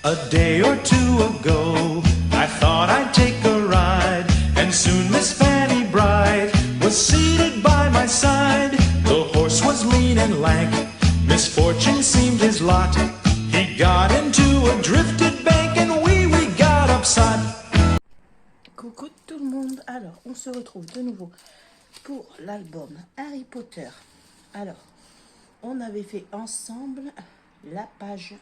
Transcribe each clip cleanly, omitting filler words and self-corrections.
A day or two ago, I thought I'd take a ride, and soon Miss Fanny Bright was seated by my side. The horse was lean and lank, misfortune seemed his lot. He got into a drifted bank, and we got upside. Coucou tout le monde, alors on se retrouve de nouveau pour l'album Harry Potter. Alors, on avait fait ensemble la page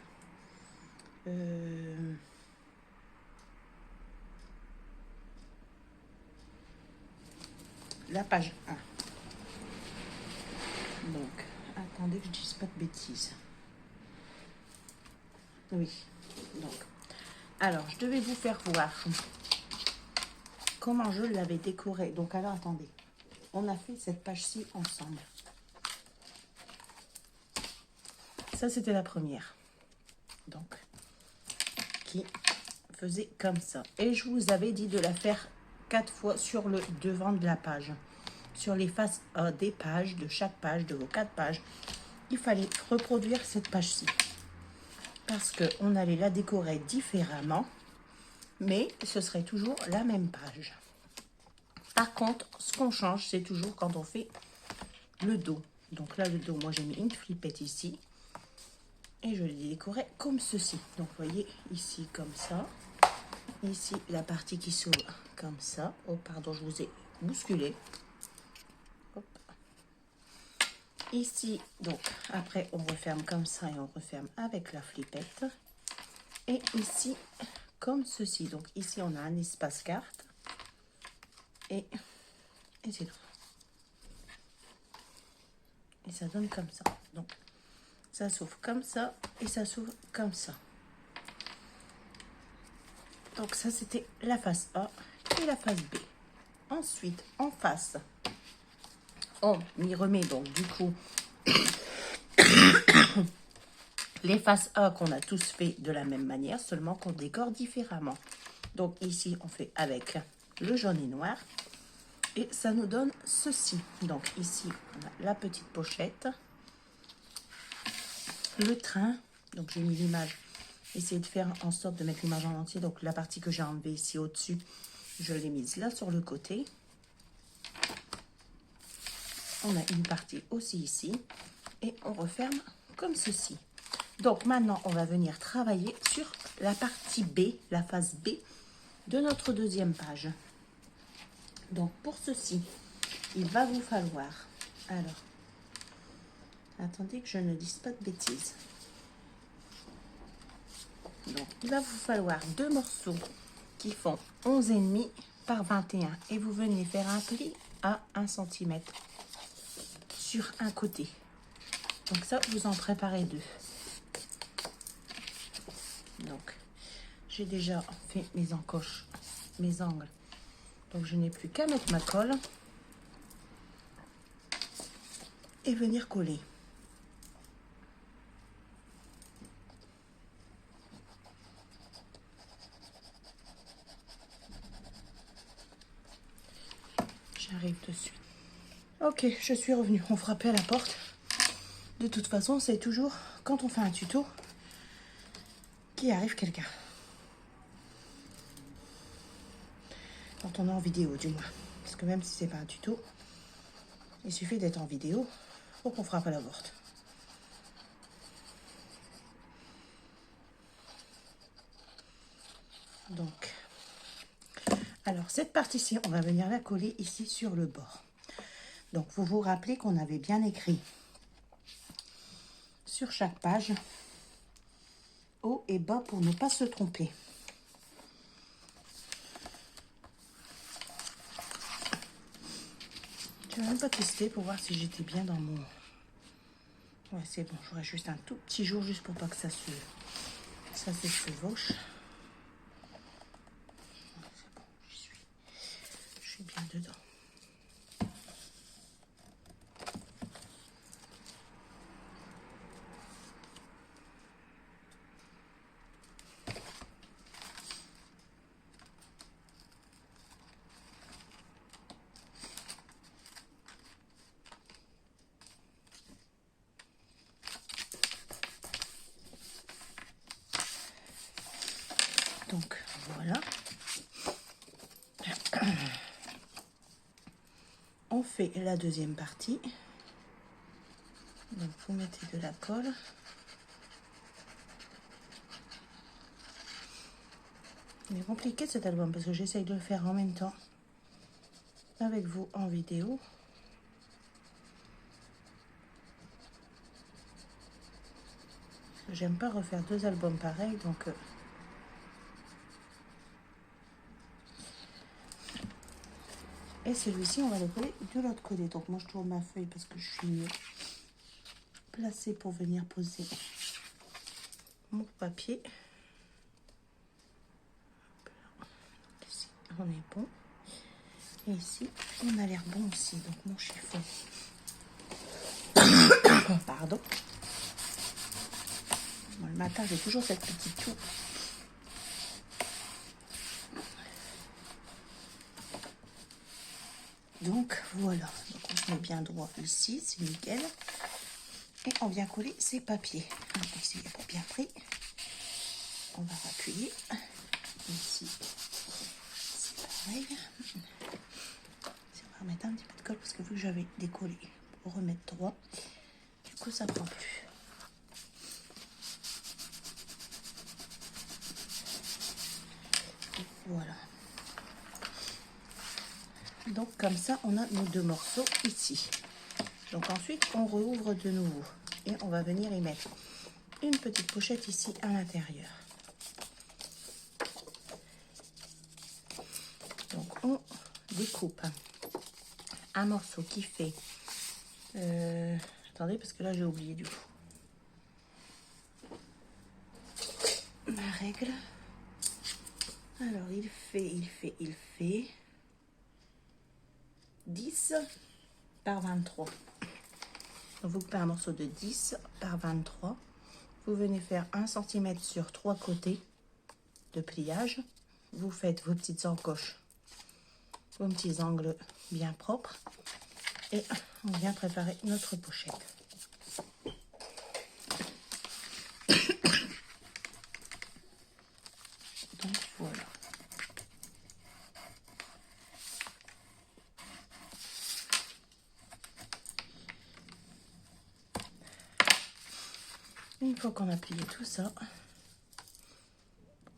la page 1. Donc, attendez que je dise pas de bêtises. Oui, donc, alors je devais vous faire voir comment je l'avais décoré. Donc, alors attendez, on a fait cette page-ci ensemble. Ça, c'était la première. Donc, qui faisait comme ça. Et je vous avais dit de la faire 4 fois sur le devant de la page. Sur les faces des pages, de chaque page, de vos 4 pages. Il fallait reproduire cette page-ci. Parce qu'on allait la décorer différemment. Mais ce serait toujours la même page. Par contre, ce qu'on change, c'est toujours quand on fait le dos. Donc là, le dos, moi, j'ai mis une flippette ici. Et je l'ai décoré comme ceci. Donc, vous voyez, ici, comme ça. Ici, la partie qui s'ouvre comme ça. Oh, pardon, je vous ai bousculé. Hop. Ici, donc, après, on referme comme ça et on referme avec la flippette. Et ici, comme ceci. Donc, ici, on a un espace carte. Et c'est tout. Et ça donne comme ça. Donc, ça s'ouvre comme ça et ça s'ouvre comme ça. Donc, ça, c'était la face A et la face B. Ensuite, en face, on y remet donc du coup les faces A qu'on a tous fait de la même manière, seulement qu'on décore différemment. Donc, ici, on fait avec le jaune et noir. Et ça nous donne ceci. Donc, ici, on a la petite pochette. Le train, donc j'ai mis l'image, essayez de faire en sorte de mettre l'image en entier. Donc la partie que j'ai enlevée ici au-dessus, je l'ai mise là sur le côté. On a une partie aussi ici et on referme comme ceci. Donc maintenant, on va venir travailler sur la partie B, la face B de notre deuxième page. Donc pour ceci, il va vous falloir, alors, attendez que je ne dise pas de bêtises. Donc, il va vous falloir 2 morceaux qui font 11,5 par 21. Et vous venez faire un pli à 1 cm sur un côté. Donc ça, vous en préparez 2. Donc, j'ai déjà fait mes encoches, mes angles. Donc, je n'ai plus qu'à mettre ma colle et venir coller. J'arrive de suite. Ok, je suis revenue. On frappait à la porte. De toute façon, c'est toujours quand on fait un tuto qu'il arrive quelqu'un. Quand on est en vidéo, du moins. Parce que même si c'est pas un tuto, il suffit d'être en vidéo pour qu'on frappe à la porte. Donc, alors cette partie-ci, on va venir la coller ici sur le bord. Donc, vous vous rappelez qu'on avait bien écrit sur chaque page, haut et bas pour ne pas se tromper. Je vais même pas tester pour voir si j'étais bien dans mon... Ouais, c'est bon, j'aurais juste un tout petit jour juste pour pas que ça se chevauche. C'est bon, j'y suis. Je suis bien dedans. Donc voilà. On fait la deuxième partie. Donc vous mettez de la colle. Il est compliqué cet album parce que j'essaye de le faire en même temps avec vous en vidéo. J'aime pas refaire deux albums pareils, donc et celui-ci on va le coller de l'autre côté. Donc moi je tourne ma feuille parce que je suis placée pour venir poser mon papier. Ici on est bon. Et ici, on a l'air bon aussi. Donc, mon chiffon. Pardon. Bon, le matin, j'ai toujours cette petite toux. Donc, voilà. Donc, on se met bien droit ici. C'est nickel. Et on vient coller ces papiers. Donc, ici, il n'y a pas bien pris. On va appuyer. Ici, c'est pareil. On va remettre un petit peu de colle parce que vu que j'avais décollé pour remettre droit, du coup ça prend plus. Et voilà. Donc comme ça on a nos deux morceaux ici. Donc ensuite on rouvre de nouveau et on va venir y mettre une petite pochette ici à l'intérieur. Donc on découpe un morceau qui fait attendez parce que là j'ai oublié du coup ma règle. Alors il fait 10 par 23. Donc vous coupez un morceau de 10 par 23. Vous venez faire 1 cm sur 3 côtés de pliage. Vous faites vos petites encoches, vos petits angles bien propres. Et on vient préparer notre pochette. Donc voilà. Une fois qu'on a plié tout ça,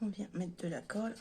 on vient mettre de la colle.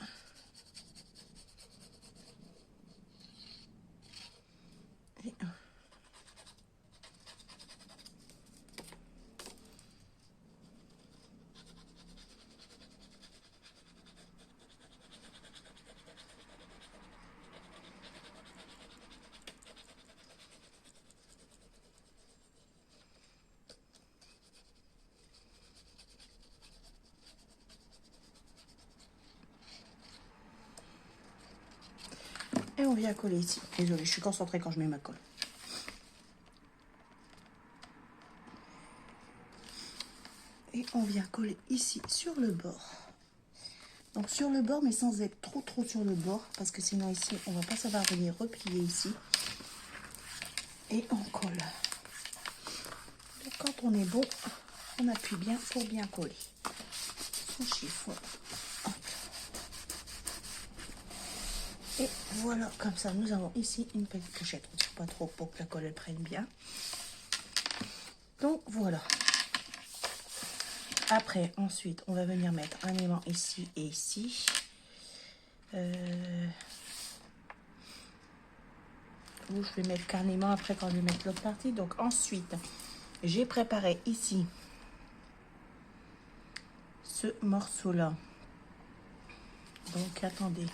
Et on vient coller ici. Désolée, je suis concentrée quand je mets ma colle. Et on vient coller ici sur le bord. Donc sur le bord, mais sans être trop sur le bord, parce que sinon ici, on va pas savoir venir replier ici. Et on colle. Donc quand on est bon, on appuie bien pour bien coller son chiffon. Hop. Et voilà, comme ça, nous avons ici une petite pochette. On ne tire pas trop pour que la colle elle prenne bien. Donc voilà. Après, ensuite, on va venir mettre un aimant ici et ici. Où je vais mettre qu'un aimant après quand je vais mettre l'autre partie. Donc ensuite, j'ai préparé ici ce morceau-là. Donc attendez,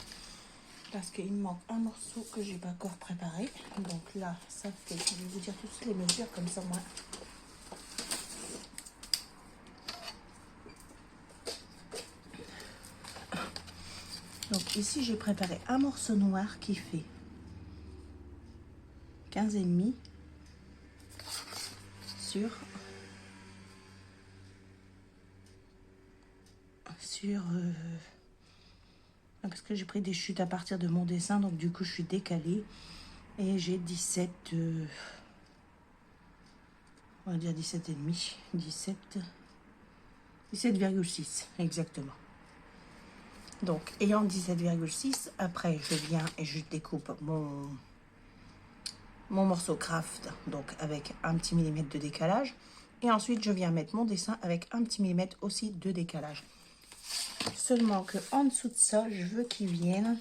parce qu'il me manque un morceau que j'ai pas encore préparé. Donc là, ça fait, je vais vous dire toutes les mesures comme ça, moi. Donc ici, j'ai préparé un morceau noir qui fait 15,5 sur parce que j'ai pris des chutes à partir de mon dessin, donc du coup je suis décalée et j'ai 17 on va dire 17,5 17,6 exactement. Donc, ayant 17,6, après, je viens et je découpe mon morceau craft, donc avec un petit millimètre de décalage. Et ensuite, je viens mettre mon dessin avec un petit millimètre aussi de décalage. Seulement que en dessous de ça, je veux qu'il vienne.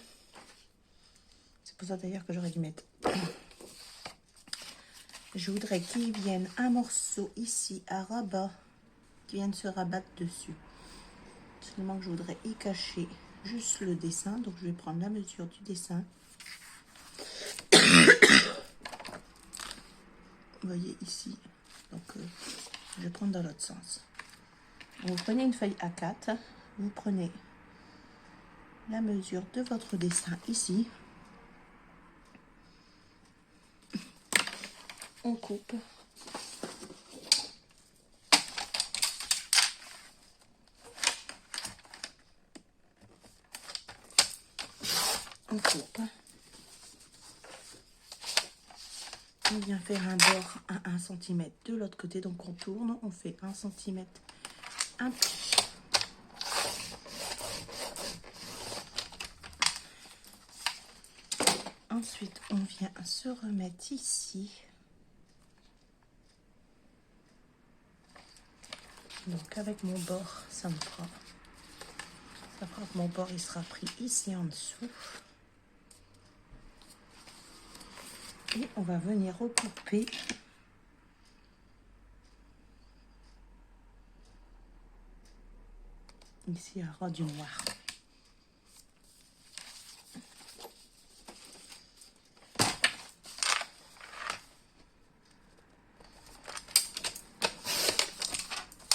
C'est pour ça d'ailleurs que j'aurais dû mettre. Je voudrais qu'il vienne un morceau ici à rabat, qui vienne se rabattre dessus. Seulement que je voudrais y cacher juste le dessin. Donc, je vais prendre la mesure du dessin. Vous voyez ici. Donc, je vais prendre dans l'autre sens. Vous prenez une feuille A4. Vous prenez la mesure de votre dessin ici. On coupe. On coupe. On vient faire un bord à 1 cm de l'autre côté. Donc on tourne, on fait 1 cm un peu. Ensuite, on vient se remettre ici. Donc avec mon bord, ça fera que mon bord il sera pris ici en dessous. Et on va venir recouper ici à ras du noir.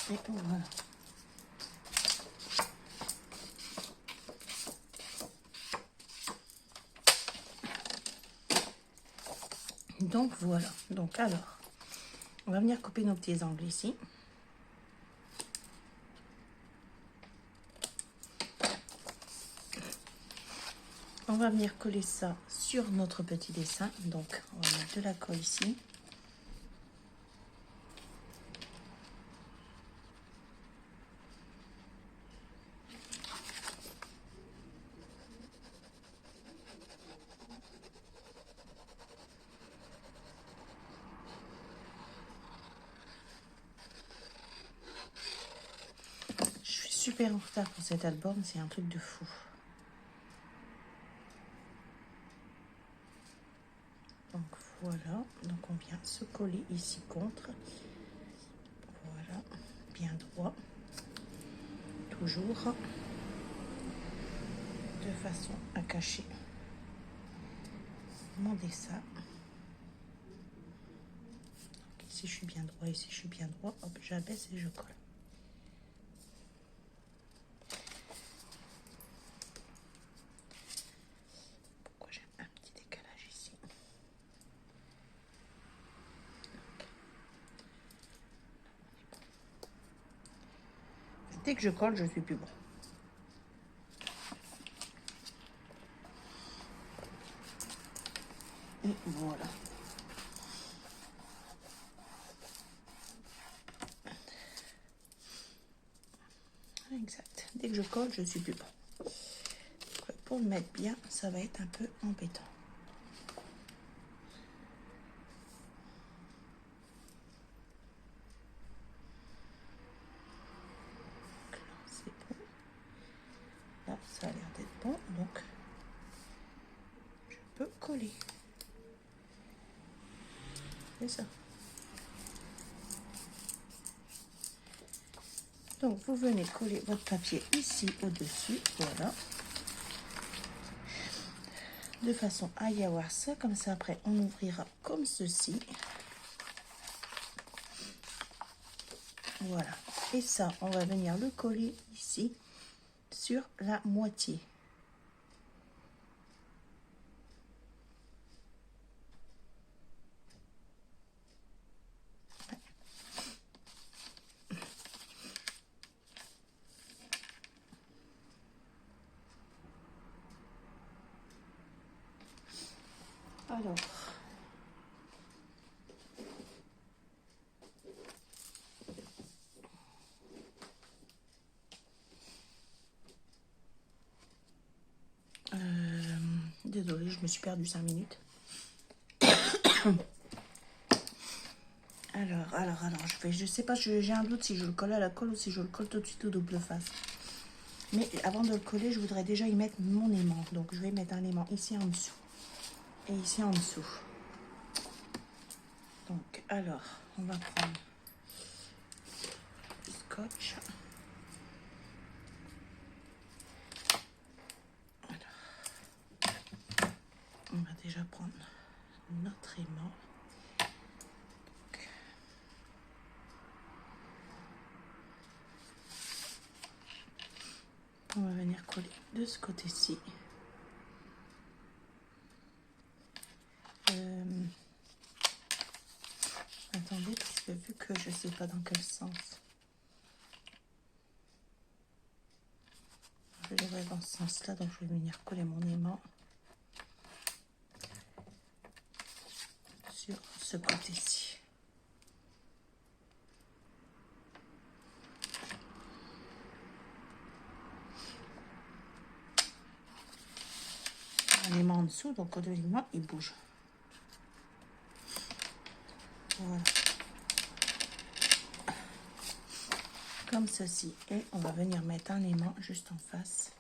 Et voilà. Donc voilà. Donc alors, on va venir couper nos petits angles ici. On va venir coller ça sur notre petit dessin. Donc, on va mettre de la colle ici. Je suis super en retard pour cet album, c'est un truc de fou. Donc voilà, donc on vient se coller ici contre. Voilà, bien droit. Toujours de façon à cacher mon dessin. Donc ici je suis bien droit, ici je suis bien droit. Hop, j'abaisse et je colle. Pourquoi j'ai un petit décalage ici? Dès que je colle, je suis plus bon. Et voilà. Exact. Dès que je colle, je suis plus bon. Pour le mettre bien, ça va être un peu embêtant. C'est bon. Là, ça a l'air d'être bon, donc je peux coller. C'est ça. Donc, vous venez coller votre papier ici au-dessus, voilà. De façon à y avoir ça, comme ça, après, on ouvrira comme ceci. Voilà. Et ça, on va venir le coller ici, sur la moitié. Alors, Désolée, je me suis perdue 5 minutes. Alors, je sais pas, j'ai un doute si je le colle à la colle ou si je le colle tout de suite au double face. Mais avant de le coller, je voudrais déjà y mettre mon aimant. Donc, je vais mettre un aimant ici en dessous et ici en dessous. Donc, alors, on va prendre du scotch. Alors, on va déjà prendre notre aimant. On va venir coller de ce côté-ci. Attendez, parce que vu que je ne sais pas dans quel sens, je devrais dans ce sens-là, donc je vais venir coller mon aimant sur ce côté-ci. Un aimant en dessous, donc au-delà de moi, il bouge. Voilà. Comme ceci. Et on va venir mettre un aimant juste en face.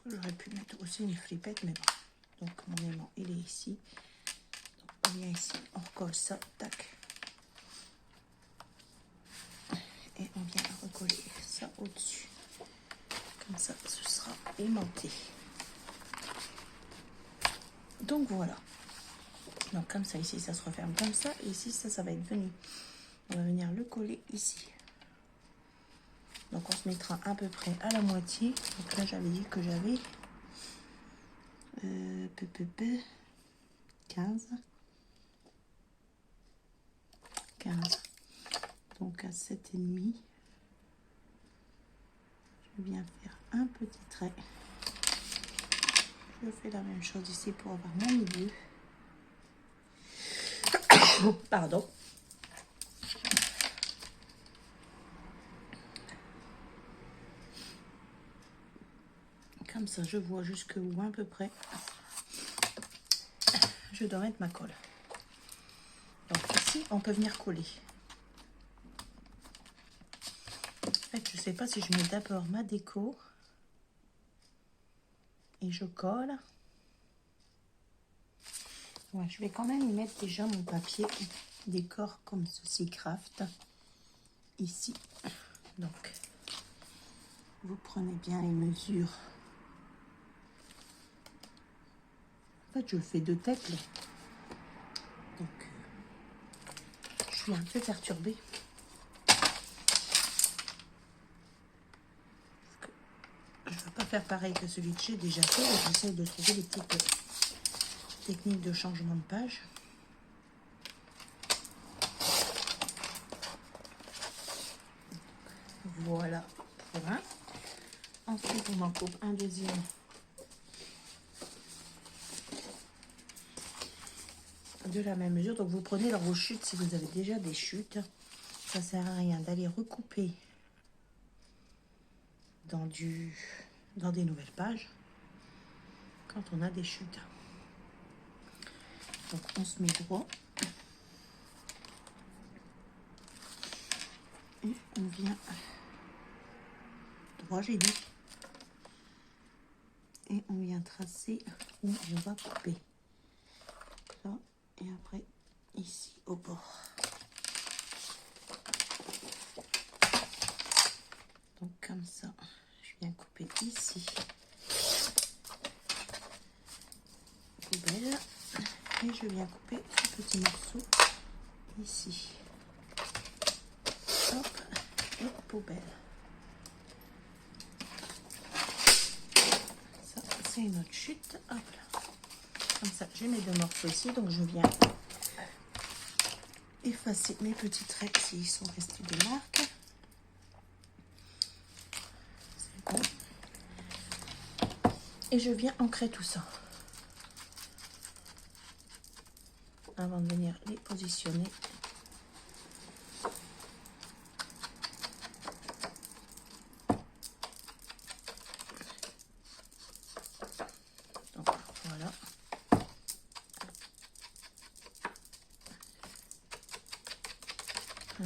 J'aurais pu mettre aussi une flippette, mais bon. Donc mon aimant, il est ici. Donc on vient ici, on recolle ça, tac. Et on vient recoller ça au-dessus. Comme ça, ce sera aimanté. Donc voilà. Donc comme ça, ici, ça se referme comme ça. Et ici, ça va être venu. On va venir le coller ici. Donc on se mettra à peu près à la moitié. Donc là, j'avais dit que j'avais 15. Donc à 7,5. Je viens faire un petit trait. Je fais la même chose ici pour avoir mon milieu. Pardon. Comme ça, je vois jusqu'où à peu près je dois mettre ma colle. Donc ici, on peut venir coller. En fait, je ne sais pas si je mets d'abord ma déco et je colle. Ouais, je vais quand même y mettre déjà mon papier décor comme ceci, craft, ici. Donc, vous prenez bien les mesures. En fait, je fais 2 têtes. Donc, je suis un peu perturbée. Je ne veux pas faire pareil que celui que j'ai déjà fait. J'essaie de trouver des petites techniques de changement de page. Voilà pour un. Ensuite, on en coupe un deuxième. De la même mesure. Donc, vous prenez dans vos chutes si vous avez déjà des chutes. Ça sert à rien d'aller recouper dans des nouvelles pages quand on a des chutes. Donc, on se met droit. Et on vient droit, j'ai dit. Et on vient tracer où on va couper. Là, et après, ici, au bord. Donc, comme ça, je viens couper ici. Poubelle. Et je viens couper ce petit morceau ici. Hop, et poubelle. Ça, c'est une autre chute. Hop là. Comme ça, j'ai mes 2 morceaux ici. Donc, je viens effacer mes petits traits s'ils sont restés de marque. C'est bon. Et je viens ancrer tout ça. Avant de venir les positionner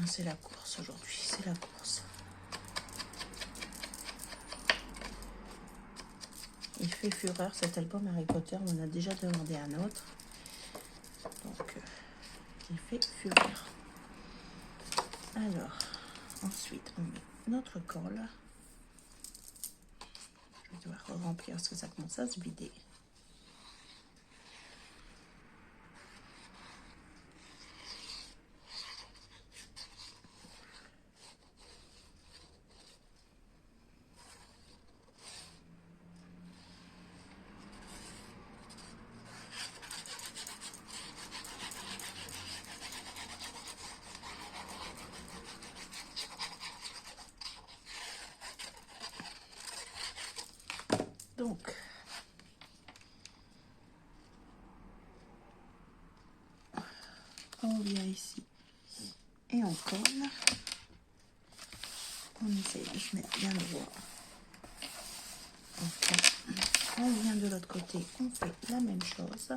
C'est la course aujourd'hui, c'est la course. Il fait fureur cet album Harry Potter, on a déjà demandé un autre. Donc, il fait fureur. Alors, ensuite, on met notre colle. Je vais devoir remplir parce que ça commence à se vider. Donc, on vient ici et on colle. On essaye de se mettre bien droit. On vient de l'autre côté, on fait la même chose.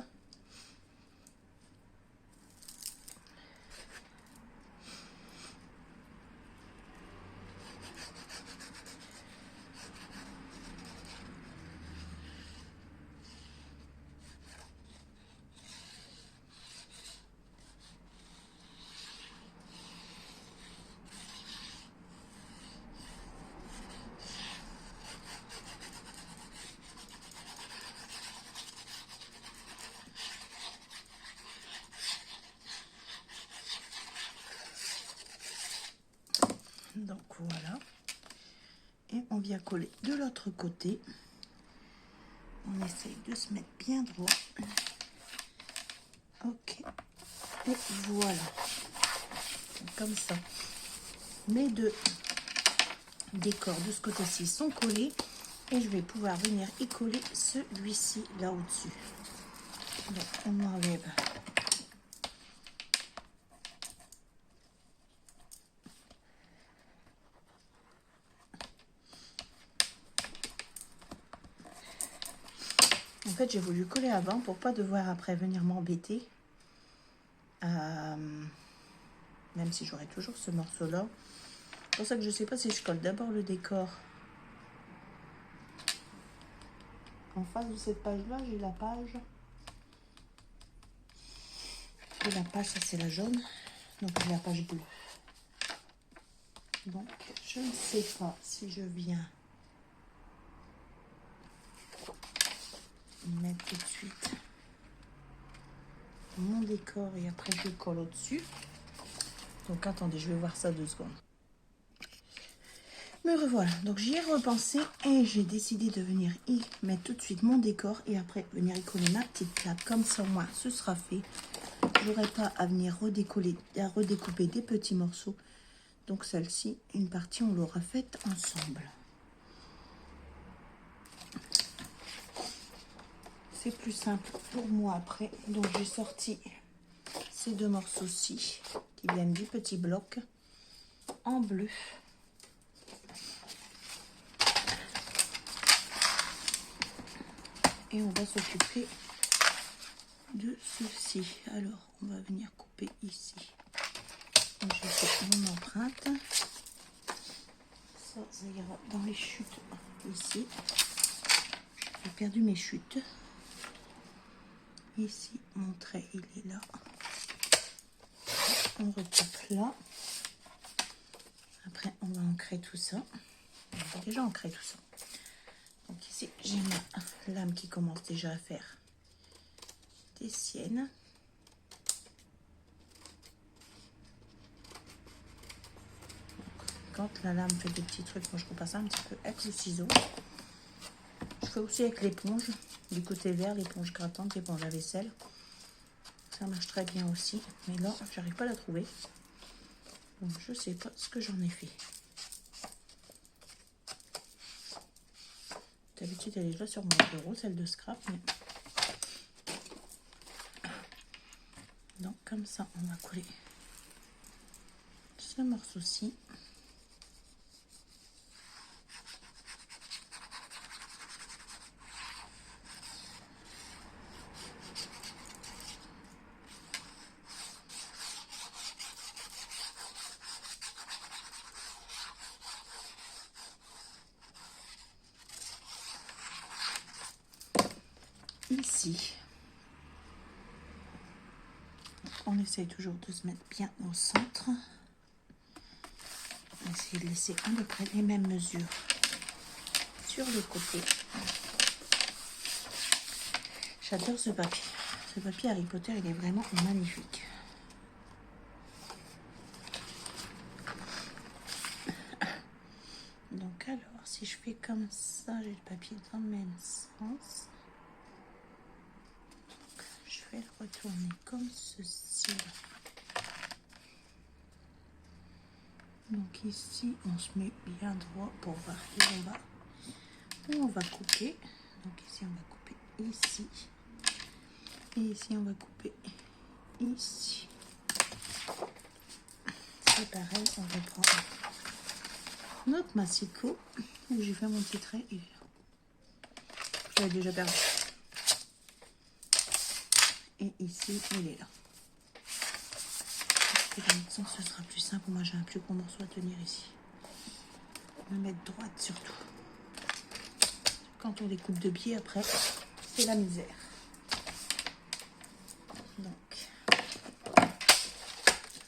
Donc voilà. Et on vient coller de l'autre côté. On essaye de se mettre bien droit. Ok. Et voilà. Comme ça. Mes deux décors de ce côté-ci sont collés. Et je vais pouvoir venir y coller celui-ci là au-dessus. Donc on enlève. En fait, j'ai voulu coller avant pour pas devoir après venir m'embêter. Même si j'aurai toujours ce morceau-là. C'est pour ça que je sais pas si je colle d'abord le décor. En face de cette page-là, j'ai la page. Et la page, ça c'est la jaune. Donc j'ai la page bleue. Donc, je ne sais pas si je viens mettre tout de suite mon décor et après je colle au-dessus. Donc attendez, je vais voir ça 2 secondes. Me revoilà, donc j'y ai repensé et j'ai décidé de venir y mettre tout de suite mon décor et après venir y coller ma petite plaque. Comme ça au moins ce sera fait. Je n'aurai pas à venir redécouper des petits morceaux. Donc celle-ci, une partie on l'aura faite ensemble. C'est plus simple pour moi après. Donc j'ai sorti ces 2 morceaux-ci qui viennent du petit bloc en bleu. Et on va s'occuper de ceci. Alors on va venir couper ici. Donc, je fais mon empreinte. Ça ira dans les chutes ici. J'ai perdu mes chutes. Ici, mon trait, il est là. On recoupe là. Après, on va ancrer tout ça. On va déjà ancrer tout ça. Donc ici, j'ai ma lame qui commence déjà à faire des siennes. Donc, quand la lame fait des petits trucs, moi je coupe ça un petit peu avec le ciseau. Je fais aussi avec l'éponge, du côté vert, l'éponge grattante, l'éponge à vaisselle. Ça marche très bien aussi. Mais là, j'arrive pas à la trouver. Donc, je sais pas ce que j'en ai fait. D'habitude, elle est déjà sur mon bureau, celle de scrap. Mais... donc, comme ça, on va coller ce morceau-ci. ici. On essaye toujours de se mettre bien au centre. On va essayer de laisser à peu près les mêmes mesures sur les côtés. J'adore ce papier. Ce papier Harry Potter, il est vraiment magnifique. Donc alors, si je fais comme ça, j'ai le papier dans le même sens. Donc, je vais le retourner comme ceci. Donc ici, on se met bien droit pour voir où on va. Où on va couper. Donc ici, on va couper ici. Et ici, on va couper ici. C'est pareil, on reprend notre massicot où j'ai fait mon petit trait. Je l'avais déjà perdu. Et ici, il est là. Et dans l'autre sens, ce sera plus simple. Moi, j'ai un plus gros morceau à tenir ici. Me mettre droite surtout. Quand on découpe de biais, après, c'est la misère. Donc,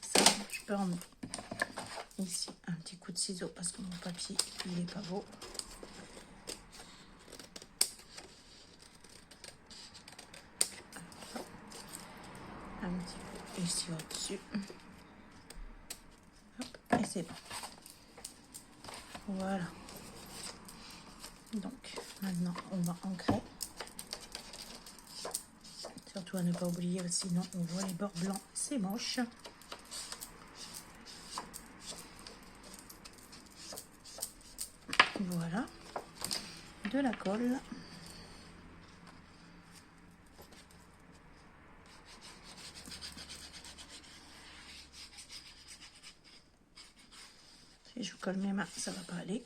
ça, je peux en mettre ici un petit coup de ciseau parce que mon papier, il est pas beau. Un petit peu ici au-dessus. Et c'est bon. Voilà. Donc, maintenant, on va ancrer. Surtout à ne pas oublier, sinon on voit les bords blancs, c'est moche. Voilà. De la colle. Si je colle mes mains, ça va pas aller.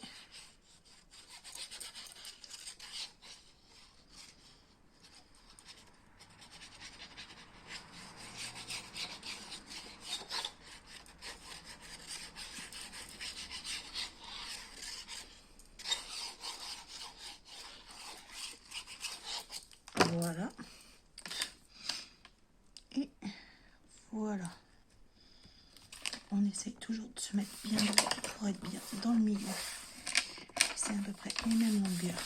Voilà. Et voilà. On essaye toujours de se mettre bien droit pour être bien dans le milieu. C'est à peu près les mêmes longueurs.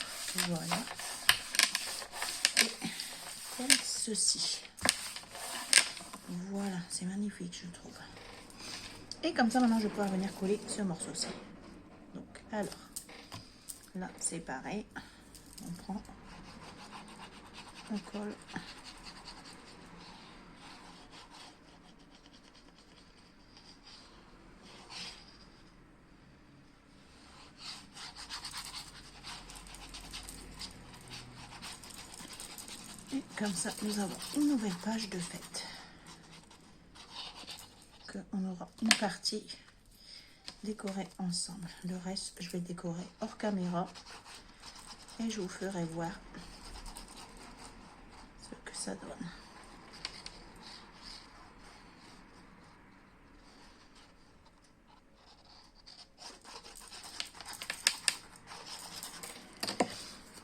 Voilà. Et comme ceci. Voilà, c'est magnifique, je trouve. Et comme ça, maintenant, je pourrais venir coller ce morceau-ci. Donc, alors, là, c'est pareil. On prend, on colle. Et comme ça, nous avons une nouvelle page de fête. On aura une partie décorée ensemble. Le reste, je vais décorer hors caméra. Et je vous ferai voir ce que ça donne.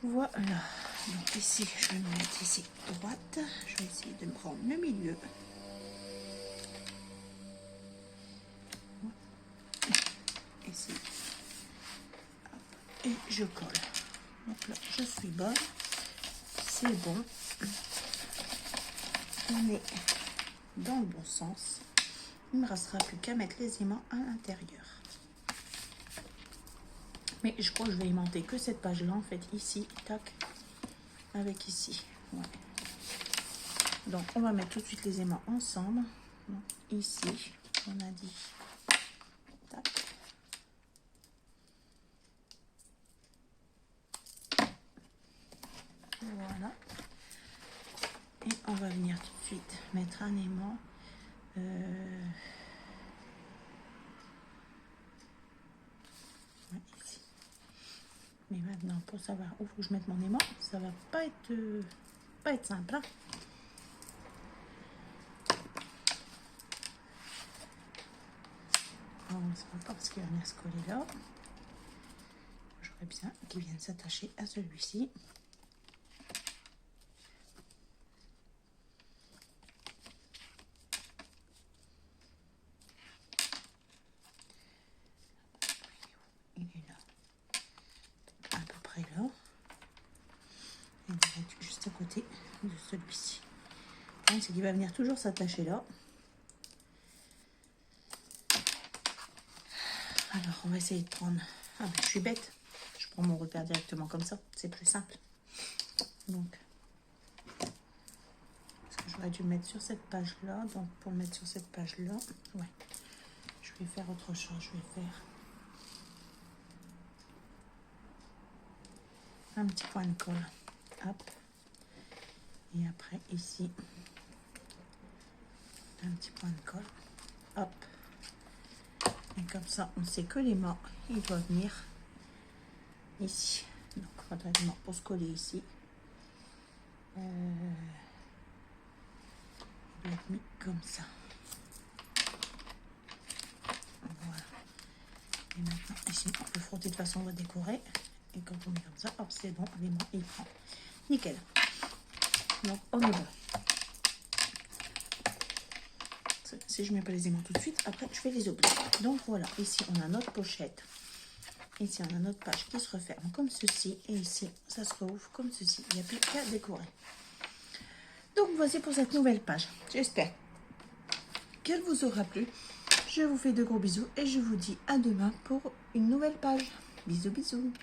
Voilà. Donc ici, je vais me mettre ici droite. Je vais essayer de me prendre le milieu. Ici. Et je colle. Donc là, je suis bonne. C'est bon. On est dans le bon sens. Il ne me restera plus qu'à mettre les aimants à l'intérieur. Mais je crois que je vais aimanter que cette page-là, en fait, ici, tac, avec ici. Ouais. Donc, on va mettre tout de suite les aimants ensemble. Donc, ici, on a dit, tac. Voilà. Et on va venir tout de suite mettre un aimant. Ouais, ici. Mais maintenant, pour savoir où faut que je mette mon aimant, ça va pas être simple. Hein. Alors, ça va pas parce qu'il va venir se coller là. J'aurais bien qu'il vienne s'attacher à celui-ci. celui-ci. C'est qu'il va venir toujours s'attacher là. Alors, on va essayer de prendre... Ah, ben, je suis bête. Je prends mon repère directement comme ça. C'est plus simple. Donc, parce que j'aurais dû le mettre sur cette page-là. Donc, pour le mettre sur cette page-là, ouais. Je vais faire autre chose. Je vais faire un petit point de colle. Hop. Et après, ici, un petit point de colle. Hop. Et comme ça, on sait que les mâts, ils doivent venir ici. Donc, il faudrait vraiment pour se coller ici. Il doit être mis comme ça. Voilà. Et maintenant, ici, on peut frotter de façon à décorer. Et quand on met comme ça, hop, c'est bon, les mâts, ils prennent. Nickel. Donc, on est bon. Si je ne mets pas les aimants tout de suite, après je fais les oublier. Donc voilà, ici on a notre pochette. Ici on a notre page qui se referme comme ceci. Et ici ça se rouvre comme ceci. Il n'y a plus qu'à décorer. Donc voici pour cette nouvelle page. J'espère qu'elle vous aura plu. Je vous fais de gros bisous et je vous dis à demain pour une nouvelle page. Bisous bisous.